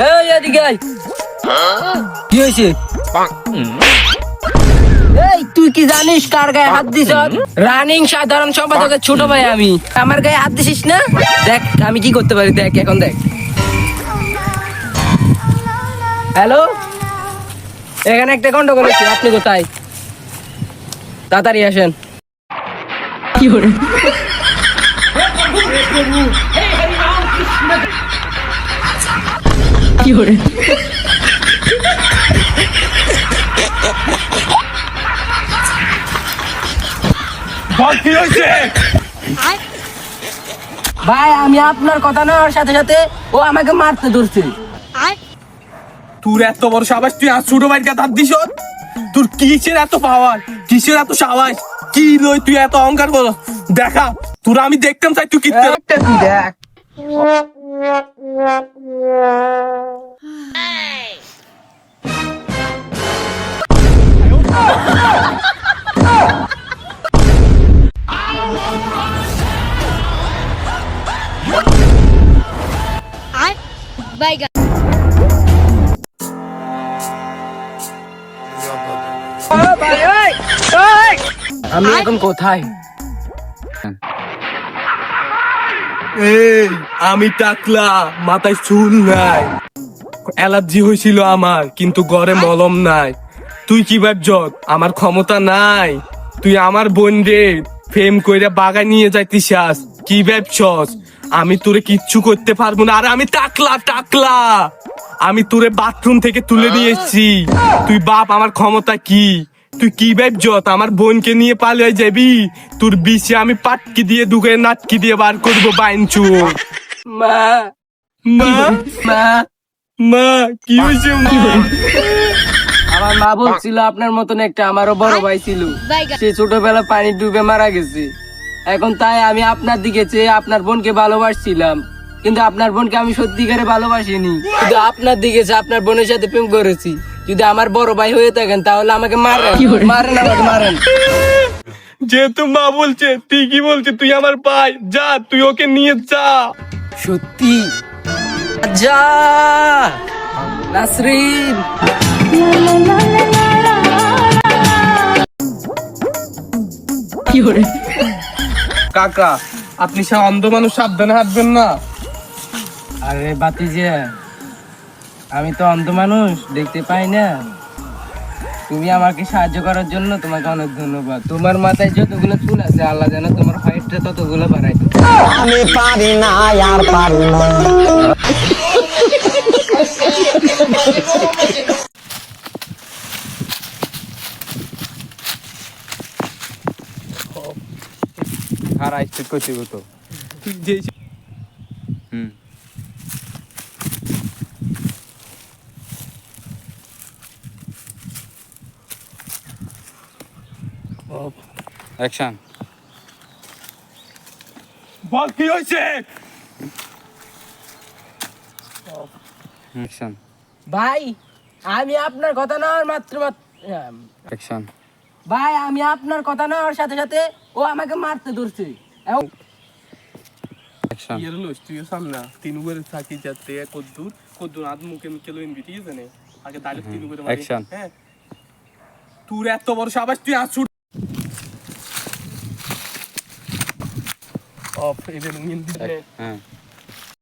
এই এদিকে আয়। কি হয়েছে? এই তুই কি জানিস কার গায়ে হাত দিছ? রানিং সাধারণ সম্পাদকের ছোট ভাই আমি। আমার গায়ে হাত দিছিস না? দেখ আমি কি করতে পারি, দেখ এখন দেখ। হ্যালো, এখানে একটা গন্ডগোল হচ্ছে, আপনি কোথায়? তাড়াতাড়ি আসেন। কি করে? কি করে? ভাই আমি আপনার কথা নেওয়ার সাথে সাথে ও আমাকে মারতে ধরছে। তোর এত বড় সাবাস, তুই আর ছোট ভাইকে হাত দিস? তোর কিসের এত পাওয়ার, কিসের এত সাবাস, কি লই তুই এত অহংকার বল? দেখা তোর আমি দেখতাম চাই তুই কি একটা তুই দেখ। Bye. আমি এখন কোথায়? এই আমি টাকলা, মাথায় চুল নাই, অ্যালার্জি হয়েছিল আমার, কিন্তু ঘরে মলম নাই। তুই কি ভাবছত আমার ক্ষমতা নাই? তুই আমার বোন রে ফেম কইরা বাগায় নিয়ে যাইতিস, কি ভাবছস আমি তোরে কিচ্ছু করতে পারবো না? আর আমি টাকলা টাকলা, আমি তোরে বাথরুম থেকে তুলে নিয়ে এসেছি। তুই বাপ, আমার ক্ষমতা কি? তুই কি ভাবছত আমার বোনকে নিয়ে পালিয়ে যাবি? তোর বিষে আমি পাটকি দিয়ে ঢুকে নাটকি দিয়ে বার করবো বাইনচু। মা, মা মা, মা কি হয়েছে মা? আমার মা বলছিল আপনার মতন একটা আমারও বড় ভাই ছিল, সে ছোটবেলা পানি ডুবে মারা গেছে। এখন তাই আমি আপনার দিকে চেয়ে আপনার বোনকে ভালোবাসছিলাম, কিন্তু আপনার বোনকে আমি সত্যিকারে ভালোবাসিনি। কিন্তু আপনার দিকে চেয়ে আপনার বোনের সাথে প্রেম করেছি। যদি আমার বড় ভাই হয়ে থাকেন তাহলে আমাকে মারেন, মারেন, আমাকে মারেন। যেহেতু মা বলছে, ঠিকই বলছে, তুই আমার ভাই, যা তুই ওকে নিয়ে যা। সত্যি? যা নাসরিন। কি করে? কাকা আপনি সে অন্ধ মানুষ, সাবধানে হাঁটবেন না। আরে বাতিজা, আমি তো অন্ধ মানুষ, দেখতে পাই না। তুমি আমাকে সাহায্য করার জন্য তোমাকে অনেক ধন্যবাদ। তোমার মাথায় যতগুলো চুল আছে আল্লাহ যেন তোমার হাইটটা ততগুলো বাড়াই দেয়। আমি পারি না, আর পারি না। হারাই ঠিক করছি তো। তুই যে হুম, অ্যাকশন। বল কি হয়েছে? অ্যাকশন, ভাই আমি আপনার কথা নেওয়ার অ্যাকশন। ভাই আমি আপনার কথা নেওয়ার সাথে সাথে ও আমাকে মারতে ধরছে। অ্যাকশন। ইয়ের লোস তুই সামনা তিন উপরে থাকি যাতে কদ্দুর কদ্দুর আদ মুখে মুখে লইন বিটি জানে আগে তাহলে তিন উপরে মারি। Action. হ্যাঁ তোর এত বড় সাবাস, তুই আসু অফ এদের নিয়ে দিলে। হ্যাঁ